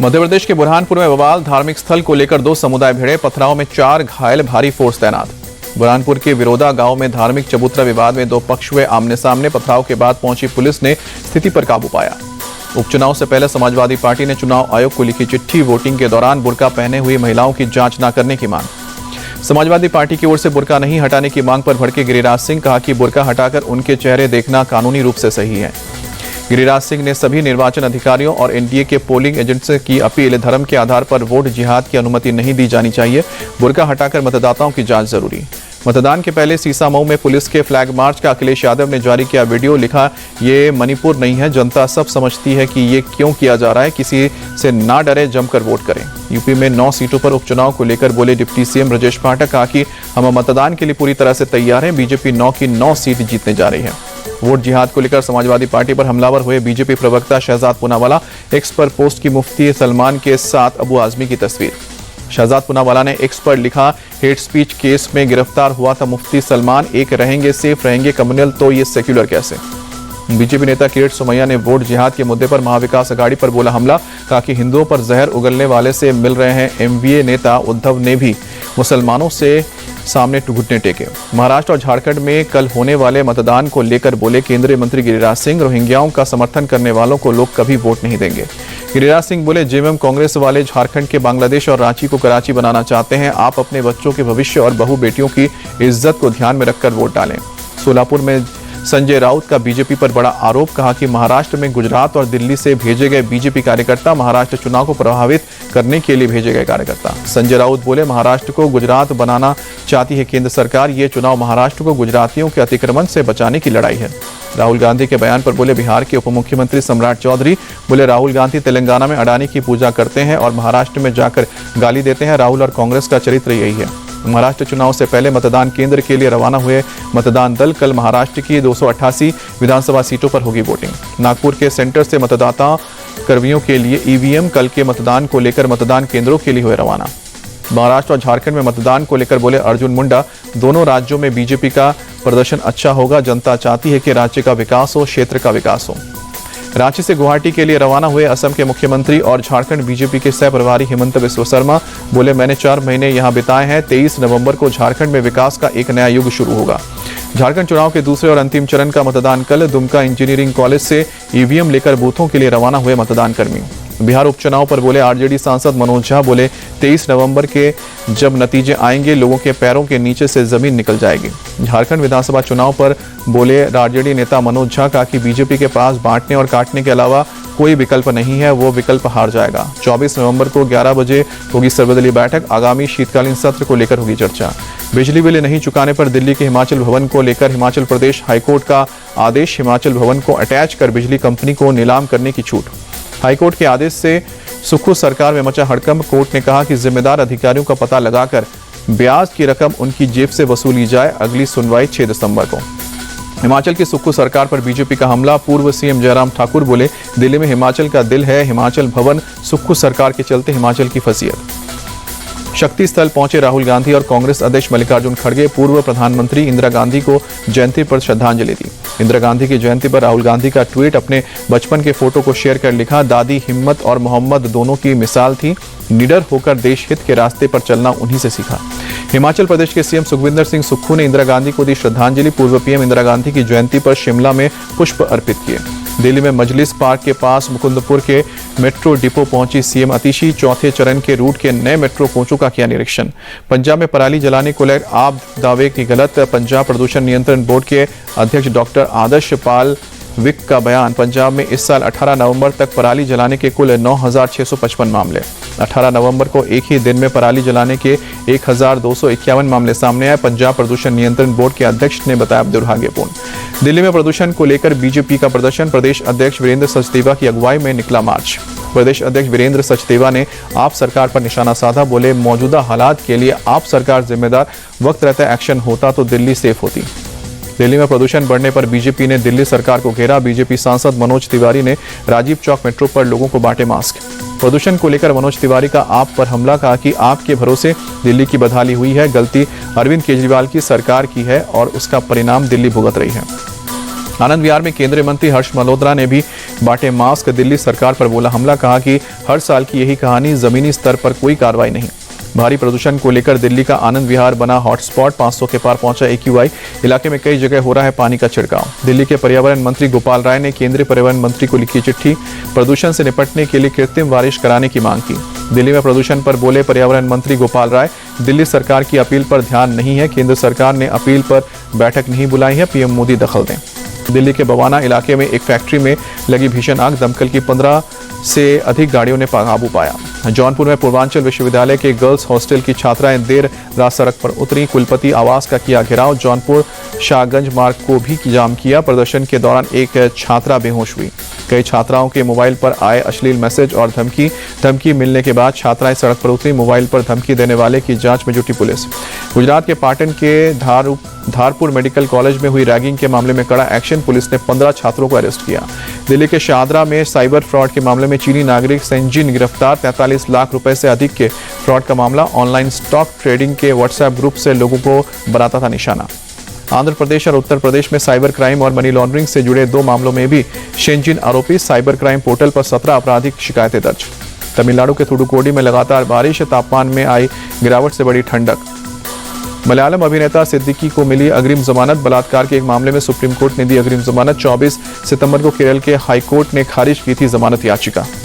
मध्य प्रदेश के बुरहानपुर में बवाल, धार्मिक स्थल को लेकर दो समुदाय भिड़े, पथराव में 4 घायल, भारी फोर्स तैनात। बुरहानपुर के विरोधा गांव में धार्मिक चबूतरा विवाद में 2 पक्ष हुए आमने सामने। पथराव के बाद पहुंची पुलिस ने स्थिति पर काबू पाया। उपचुनाव से पहले समाजवादी पार्टी ने चुनाव आयोग को लिखी चिट्ठी, वोटिंग के दौरान बुर्का पहने हुई महिलाओं की जांच न करने की मांग। समाजवादी पार्टी की ओर से बुर्का नहीं हटाने की मांग पर भड़के गिरिराज सिंह, कहा कि बुर्का हटाकर उनके चेहरे देखना कानूनी रूप से सही है। गिरिराज सिंह ने सभी निर्वाचन अधिकारियों और एनडीए के पोलिंग एजेंट से की अपील, धर्म के आधार पर वोट जिहाद की अनुमति नहीं दी जानी चाहिए, बुर्का हटाकर मतदाताओं की जांच जरूरी। मतदान के पहले सीसामऊ में पुलिस के फ्लैग मार्च का अखिलेश यादव ने जारी किया वीडियो, लिखा ये मणिपुर नहीं है, जनता सब समझती है कि ये क्यों किया जा रहा है, किसी से ना डरे, जमकर वोट करें। यूपी में 9 सीटों पर उपचुनाव को लेकर बोले डिप्टी सीएम ब्रजेश पाठक, कहा कि हम मतदान के लिए पूरी तरह से तैयार हैं, बीजेपी 9 की 9 सीट जीतने जा रही है। वोट जिहाद को लेकर समाजवादी पार्टी पर हमलावर हुए बीजेपी प्रवक्ता शहजाद पूनावाला, एक्स पर पोस्ट की मुफ्ती सलमान के साथ अबू आजमी की तस्वीर। शहजाद पूनावाला ने एक्स पर लिखा, हेट स्पीच केस में गिरफ्तार हुआ था मुफ्ती सलमान, एक रहेंगे सेफ रहेंगे कम्युनल, तो ये सेक्युलर कैसे। बीजेपी नेता किरीट सोमैया ने वोट जिहाद के मुद्दे पर महाविकास अघाड़ी पर बोला हमला, कहा कि हिंदुओं पर जहर उगलने वाले से मिल रहे हैं। एमवीए नेता उद्धव ने भी मुसलमानों से सामने घुटने टेके। महाराष्ट्र और झारखंड में कल होने वाले मतदान को लेकर बोले केंद्रीय मंत्री गिरिराज सिंह, रोहिंग्याओं का समर्थन करने वालों को लोग कभी वोट नहीं देंगे। गिरिराज सिंह बोले, जेएमएम कांग्रेस वाले झारखंड के बांग्लादेश और रांची को कराची बनाना चाहते हैं। आप अपने बच्चों के भविष्य और बहू बेटियों की इज्जत को ध्यान में रखकर वोट डालें। सोलापुर में संजय राउत का बीजेपी पर बड़ा आरोप, कहा कि महाराष्ट्र में गुजरात और दिल्ली से भेजे गए बीजेपी कार्यकर्ता महाराष्ट्र चुनाव को प्रभावित करने के लिए भेजे गए कार्यकर्ता। संजय राउत बोले, महाराष्ट्र को गुजरात बनाना चाहती है केंद्र सरकार, ये चुनाव महाराष्ट्र को गुजरातियों के अतिक्रमण से बचाने की लड़ाई है। राहुल गांधी के बयान पर बोले बिहार के उप मुख्यमंत्री सम्राट चौधरी, बोले राहुल गांधी तेलंगाना में अडानी की पूजा करते हैं और महाराष्ट्र में जाकर गाली देते हैं। राहुल और कांग्रेस का चरित्र यही है। महाराष्ट्र चुनाव से पहले मतदान केंद्र के लिए रवाना हुए मतदान दल, कल महाराष्ट्र की 288 विधानसभा सीटों पर होगी वोटिंग। नागपुर के सेंटर से मतदाता कर्मियों के लिए ईवीएम, कल के मतदान को लेकर मतदान केंद्रों के लिए हुए रवाना। महाराष्ट्र और झारखंड में मतदान को लेकर बोले अर्जुन मुंडा, दोनों राज्यों में बीजेपी का प्रदर्शन अच्छा होगा, जनता चाहती है कि राज्य का विकास हो, क्षेत्र का विकास हो। रांची से गुवाहाटी के लिए रवाना हुए असम के मुख्यमंत्री और झारखंड बीजेपी के सह प्रभारी हिमंत बिस्वा शर्मा बोले, मैंने 4 महीने यहां बिताए हैं, 23 नवंबर को झारखंड में विकास का एक नया युग शुरू होगा। झारखंड चुनाव के दूसरे और अंतिम चरण का मतदान कल, दुमका इंजीनियरिंग कॉलेज से ईवीएम लेकर बूथों के लिए रवाना हुए मतदान कर्मी। बिहार उपचुनाव पर बोले आरजेडी सांसद मनोज झा, बोले 23 नवंबर के जब नतीजे आएंगे लोगों के पैरों के नीचे से जमीन निकल जाएगी। झारखंड विधानसभा चुनाव पर बोले आरजेडी नेता मनोज झा, कहा कि बीजेपी के पास बांटने और काटने के अलावा कोई विकल्प नहीं है, वो विकल्प हार जाएगा। 24 नवंबर को 11 बजे होगी सर्वदलीय बैठक, आगामी शीतकालीन सत्र को लेकर होगी चर्चा। बिजली बिल नहीं चुकाने पर दिल्ली के हिमाचल भवन को लेकर हिमाचल प्रदेश हाईकोर्ट का आदेश, हिमाचल भवन को अटैच कर बिजली कंपनी को नीलाम करने की छूट। हाईकोर्ट के आदेश से सुक्खू सरकार में मचा हड़कंप, कोर्ट ने कहा कि जिम्मेदार अधिकारियों का पता लगाकर ब्याज की रकम उनकी जेब से वसूली जाए। अगली सुनवाई 6 दिसंबर को। हिमाचल की सुक्खू सरकार पर बीजेपी का हमला, पूर्व सीएम जयराम ठाकुर बोले, दिल्ली में हिमाचल का दिल है, हिमाचल भवन सुक्खू सरकार के चलते हिमाचल की फसीयत। शक्ति स्थल पहुंचे राहुल गांधी और कांग्रेस अध्यक्ष मल्लिकार्जुन खड़गे, पूर्व प्रधानमंत्री इंदिरा गांधी को जयंती पर श्रद्धांजलि दी। इंदिरा गांधी की जयंती पर राहुल गांधी का ट्वीट, अपने बचपन के फोटो को शेयर कर लिखा, दादी हिम्मत और मोहम्मद दोनों की मिसाल थी, निडर होकर देश हित के रास्ते पर चलना उन्हीं से सीखा। हिमाचल प्रदेश के सीएम सुखविंदर सिंह सुक्खू ने इंदिरा गांधी को दी श्रद्धांजलि, पूर्व पीएम इंदिरा गांधी की जयंती पर शिमला में पुष्प अर्पित किए। दिल्ली में मजलिस पार्क के पास मुकुंदपुर के मेट्रो डिपो पहुंची सीएम अतिशी, चौथे चरण के रूट के नए मेट्रो कोचों का किया निरीक्षण। पंजाब में पराली जलाने को लेकर आप दावे की गलत, पंजाब प्रदूषण नियंत्रण बोर्ड के अध्यक्ष डॉक्टर आदर्श पाल विक का बयान, पंजाब में इस साल 18 नवंबर तक पराली जलाने के कुल 9,655 मामले। 18 नवंबर को एक ही दिन में पराली जलाने के 1,251 मामले सामने आए, पंजाब प्रदूषण नियंत्रण बोर्ड के अध्यक्ष ने बताया दुर्भाग्यपूर्ण। दिल्ली में प्रदूषण को लेकर बीजेपी का प्रदर्शन, प्रदेश अध्यक्ष वीरेंद्र सचदेवा की अगुवाई में निकला मार्च। प्रदेश अध्यक्ष वीरेंद्र सचदेवा ने आप सरकार पर निशाना साधा, बोले मौजूदा हालात के लिए आप सरकार जिम्मेदार, वक्त रहते एक्शन होता तो दिल्ली सेफ होती। दिल्ली में प्रदूषण बढ़ने पर बीजेपी ने दिल्ली सरकार को घेरा, बीजेपी सांसद मनोज तिवारी ने राजीव चौक मेट्रो पर लोगों को बांटे मास्क। प्रदूषण को लेकर मनोज तिवारी का आप पर हमला, कहा कि आपके भरोसे दिल्ली की बदहाली हुई है, गलती अरविंद केजरीवाल की सरकार की है और उसका परिणाम दिल्ली भुगत रही है। आनंद विहार में केंद्रीय मंत्री हर्ष मल्होत्रा ने भी बांटे मास्क। दिल्ली सरकार पर बोला हमला, कहा कि हर साल की यही कहानी, जमीनी स्तर पर कोई कार्रवाई नहीं। भारी प्रदूषण को लेकर दिल्ली का आनंद विहार बना हॉटस्पॉट, 500 के पार पहुंचा AQI। इलाके में कई जगह हो रहा है पानी का छिड़काव। दिल्ली के पर्यावरण मंत्री गोपाल राय ने केंद्रीय पर्यावरण मंत्री को लिखी चिट्ठी, प्रदूषण से निपटने के लिए कृत्रिम बारिश कराने की मांग की। दिल्ली में प्रदूषण पर बोले पर्यावरण मंत्री गोपाल राय, दिल्ली सरकार की अपील पर ध्यान नहीं है, केंद्र सरकार ने अपील पर बैठक नहीं बुलाई है, PM मोदी दखल दें। दिल्ली के बवाना इलाके में एक फैक्ट्री में लगी भीषण आग, दमकल की 15 से अधिक गाड़ियों ने काबू पाया। जौनपुर में पूर्वांचल विश्वविद्यालय के गर्ल्स हॉस्टल की छात्राएं देर रात सड़क पर उतरी, कुलपति आवास का किया घेराव। जौनपुर शाहगंज मार्ग को भी जाम किया। प्रदर्शन के दौरान एक छात्रा बेहोश हुई। कई छात्राओं के मोबाइल पर आए अश्लील मैसेज और धमकी मिलने के बाद छात्राएं सड़क पर उतरी। मोबाइल पर धमकी देने वाले की जांच में जुटी पुलिस। गुजरात के पाटन के धारपुर मेडिकल कॉलेज में हुई रैगिंग के मामले में कड़ा एक्शन, पुलिस ने 15 छात्रों को अरेस्ट किया। दिल्ली के शाहदरा में साइबर फ्रॉड के मामले में चीनी नागरिक सेंजिन गिरफ्तार, 43 लाख रुपए से अधिक के फ्रॉड का मामला। ऑनलाइन स्टॉक ट्रेडिंग के व्हाट्सएप ग्रुप से लोगों को बनाता था निशाना। आंध्र प्रदेश और उत्तर प्रदेश में साइबर क्राइम और मनी लॉन्ड्रिंग से जुड़े 2 मामलों में भी शेंजिन आरोपी। साइबर क्राइम पोर्टल पर 17 आपराधिक शिकायतें दर्ज। तमिलनाडु के थुडुकोडी में लगातार बारिश, तापमान में आई गिरावट से बड़ी ठंडक। मलयालम अभिनेता सिद्दीकी को मिली अग्रिम जमानत। बलात्कार के एक मामले में सुप्रीम कोर्ट ने दी अग्रिम जमानत। 24 सितंबर को केरल के हाईकोर्ट ने खारिज की थी जमानत याचिका।